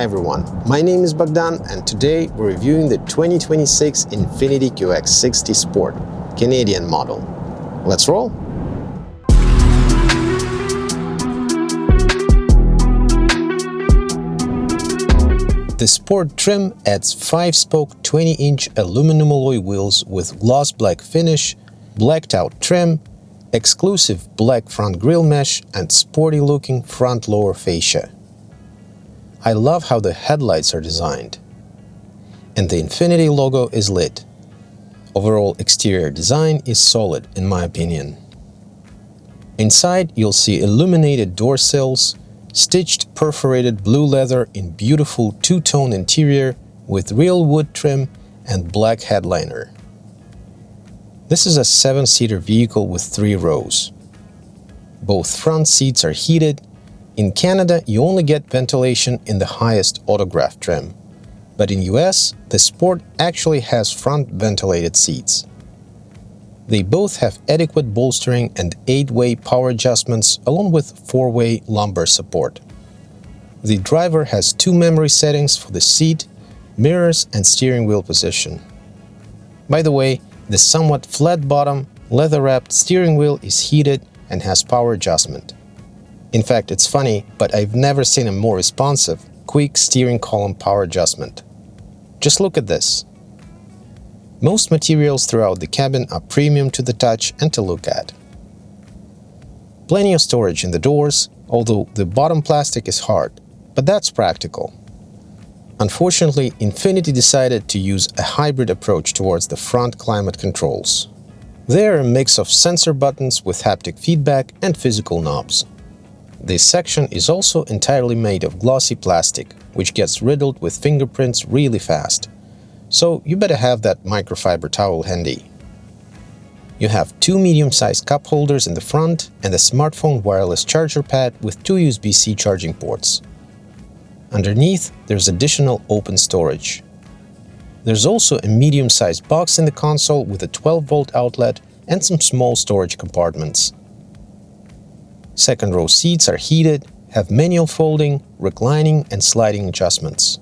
Hi everyone, my name is Bogdan and today we're reviewing the 2026 Infiniti QX60 Sport, Canadian model. Let's roll! The Sport trim adds 5-spoke 20-inch aluminum alloy wheels with gloss black finish, blacked-out trim, exclusive black front grille mesh and sporty-looking front lower fascia. I love how the headlights are designed. And the Infiniti logo is lit. Overall exterior design is solid in my opinion. Inside you'll see illuminated door sills, stitched perforated blue leather in beautiful two-tone interior with real wood trim and black headliner. This is a 7-seater vehicle with 3 rows. Both front seats are heated. In Canada, you only get ventilation in the highest autograph trim, but in US, the Sport actually has front ventilated seats. They both have adequate bolstering and 8-way power adjustments along with 4-way lumbar support. The driver has 2 memory settings for the seat, mirrors and steering wheel position. By the way, the somewhat flat bottom, leather-wrapped steering wheel is heated and has power adjustment. In fact, it's funny, but I've never seen a more responsive, quick steering column power adjustment. Just look at this. Most materials throughout the cabin are premium to the touch and to look at. Plenty of storage in the doors, although the bottom plastic is hard, but that's practical. Unfortunately, Infiniti decided to use a hybrid approach towards the front climate controls. They are a mix of sensor buttons with haptic feedback and physical knobs. This section is also entirely made of glossy plastic, which gets riddled with fingerprints really fast. So you better have that microfiber towel handy. You have 2 medium-sized cup holders in the front and a smartphone wireless charger pad with 2 USB-C charging ports. Underneath, there's additional open storage. There's also a medium-sized box in the console with a 12-volt outlet and some small storage compartments. Second-row seats are heated, have manual folding, reclining and sliding adjustments.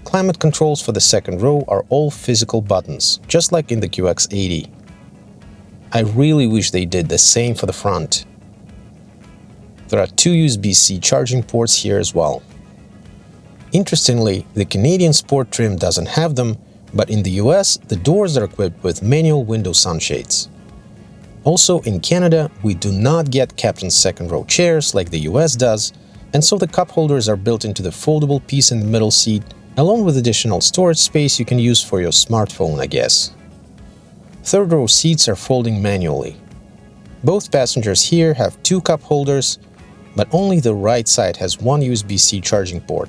Climate controls for the second row are all physical buttons, just like in the QX80. I really wish they did the same for the front. There are 2 USB-C charging ports here as well. Interestingly, the Canadian Sport trim doesn't have them, but in the US, the doors are equipped with manual window sunshades. Also, in Canada, we do not get captain's second-row chairs like the US does, and so the cup holders are built into the foldable piece in the middle seat, along with additional storage space you can use for your smartphone, I guess. Third-row seats are folding manually. Both passengers here have 2 cup holders, but only the right side has 1 USB-C charging port.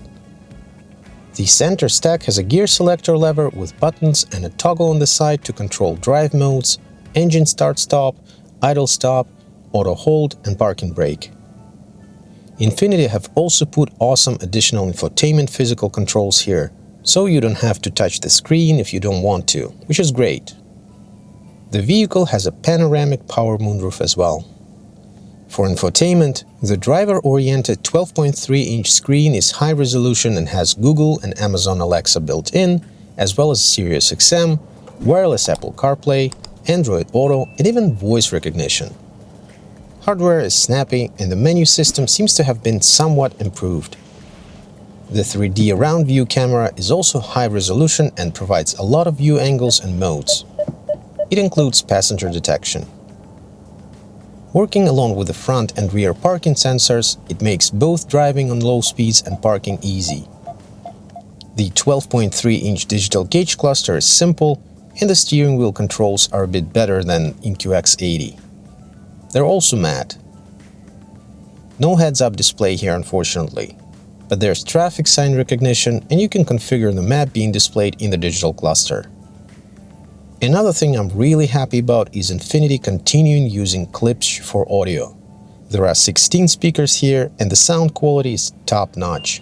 The center stack has a gear selector lever with buttons and a toggle on the side to control drive modes, engine start-stop, idle-stop, auto-hold and parking brake. Infiniti have also put awesome additional infotainment physical controls here, so you don't have to touch the screen if you don't want to, which is great. The vehicle has a panoramic power moonroof as well. For infotainment, the driver-oriented 12.3-inch screen is high-resolution and has Google and Amazon Alexa built in, as well as Sirius XM, wireless Apple CarPlay, Android Auto, and even voice recognition. Hardware is snappy and the menu system seems to have been somewhat improved. The 3D around view camera is also high resolution and provides a lot of view angles and modes. It includes passenger detection. Working along with the front and rear parking sensors, it makes both driving on low speeds and parking easy. The 12.3-inch digital gauge cluster is simple, and the steering wheel controls are a bit better than in QX80. They're also matte. No heads-up display here unfortunately, but there's traffic sign recognition and you can configure the map being displayed in the digital cluster. Another thing I'm really happy about is Infiniti continuing using clips for audio. There are 16 speakers here and the sound quality is top-notch.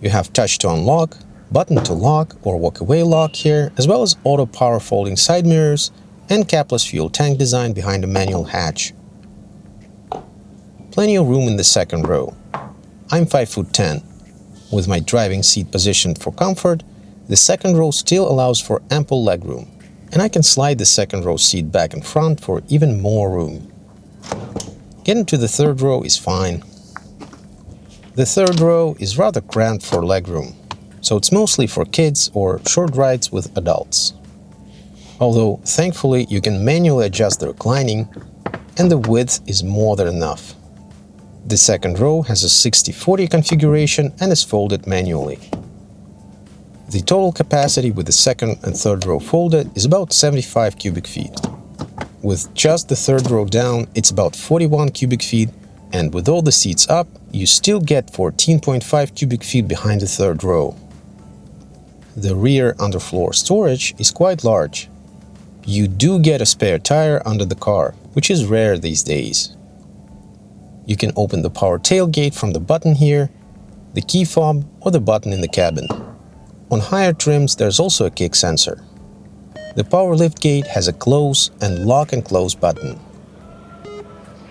You have touch to unlock, button to lock or walk-away lock here, as well as auto power folding side mirrors and capless fuel tank design behind the manual hatch. Plenty of room in the second row. I'm 5'10", With my driving seat positioned for comfort, the second row still allows for ample legroom, and I can slide the second row seat back in front for even more room. Getting to the third row is fine. The third row is rather cramped for legroom, so it's mostly for kids or short rides with adults. Although, thankfully, you can manually adjust the reclining, and the width is more than enough. The second row has a 60/40 configuration and is folded manually. The total capacity with the second and third row folded is about 75 cubic feet. With just the third row down, it's about 41 cubic feet, and with all the seats up, you still get 14.5 cubic feet behind the third row. The rear underfloor storage is quite large. You do get a spare tire under the car, which is rare these days. You can open the power tailgate from the button here, the key fob, or the button in the cabin. On higher trims, there's also a kick sensor. The power liftgate has a close and lock and close button.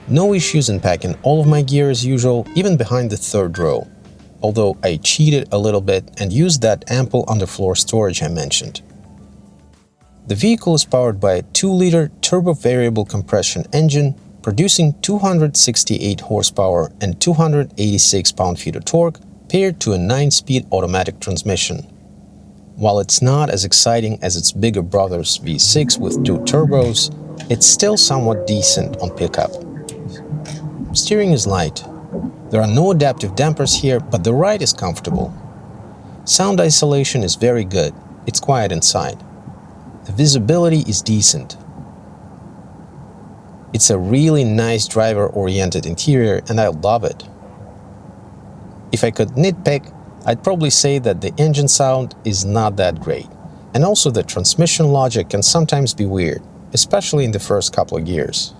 No issues in packing all of my gear as usual, even behind the third row, although I cheated a little bit and used that ample underfloor storage I mentioned. The vehicle is powered by a 2-liter turbo variable compression engine, producing 268 horsepower and 286 pound-feet of torque, paired to a 9-speed automatic transmission. While it's not as exciting as its bigger brother's V6 with 2 turbos, it's still somewhat decent on pickup. Steering is light. There are no adaptive dampers here, but the ride is comfortable. Sound isolation is very good. It's quiet inside. The visibility is decent. It's a really nice driver-oriented interior, and I love it. If I could nitpick, I'd probably say that the engine sound is not that great, and also the transmission logic can sometimes be weird, especially in the first couple of gears.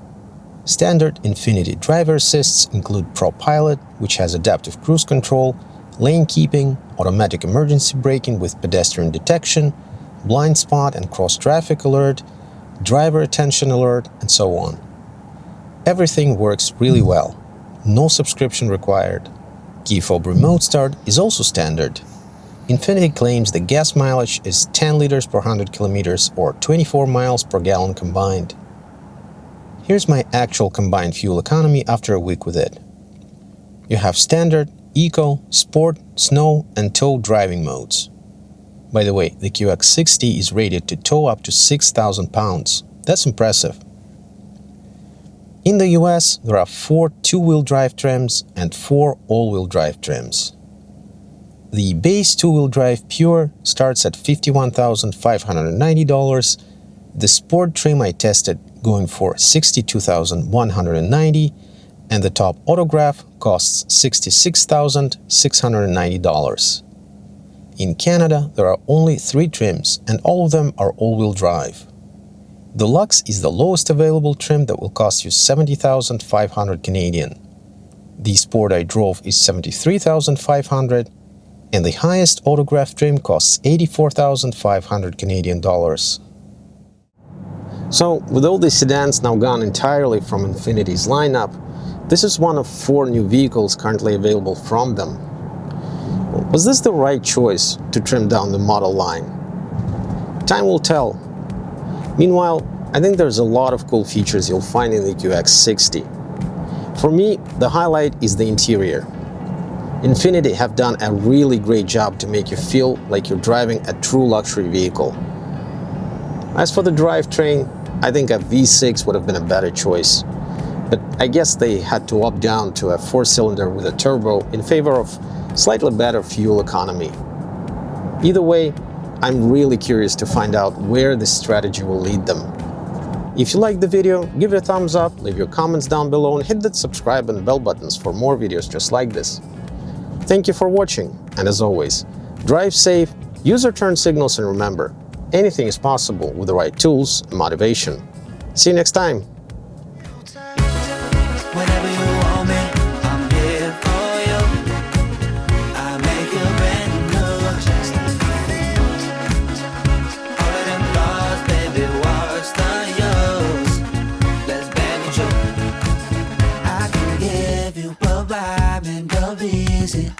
Standard Infiniti driver assists include Pro Pilot, which has adaptive cruise control, lane keeping, automatic emergency braking with pedestrian detection, blind spot and cross traffic alert, driver attention alert, and so on. Everything works really well. No subscription required. Key fob remote start is also standard. Infiniti claims the gas mileage is 10 liters per 100 kilometers or 24 miles per gallon combined. Here's my actual combined fuel economy after a week with it. You have standard, eco, sport, snow, and tow driving modes. By the way, the QX60 is rated to tow up to 6,000 pounds. That's impressive. In the US, there are 4 two-wheel drive trims and 4 all-wheel drive trims. The base two-wheel drive Pure starts at $51,590, the Sport trim I tested going for $62,190, and the top Autograph costs $66,690. In Canada, there are only 3 trims, and all of them are all-wheel drive. The Lux is the lowest available trim that will cost you $70,500 Canadian. The Sport I drove is $73,500, and the highest Autograph trim costs $84,500 Canadian dollars. So, with all the sedans now gone entirely from Infiniti's lineup, this is one of 4 new vehicles currently available from them. Was this the right choice to trim down the model line? Time will tell. Meanwhile, I think there's a lot of cool features you'll find in the QX60. For me, the highlight is the interior. Infiniti have done a really great job to make you feel like you're driving a true luxury vehicle. As for the drivetrain, I think a V6 would have been a better choice, but I guess they had to opt down to a 4-cylinder with a turbo in favor of slightly better fuel economy. Either way, I'm really curious to find out where this strategy will lead them. If you liked the video, give it a thumbs up, leave your comments down below, and hit that subscribe and bell buttons for more videos just like this. Thank you for watching, and as always, drive safe, use your turn signals, and remember, anything is possible with the right tools and motivation. See you next time! Whenever you want me, I'm here for you. I make you brand new. All of them flaws, baby, worse than yours. Let's bang it true. I can give you a vibe and go easy.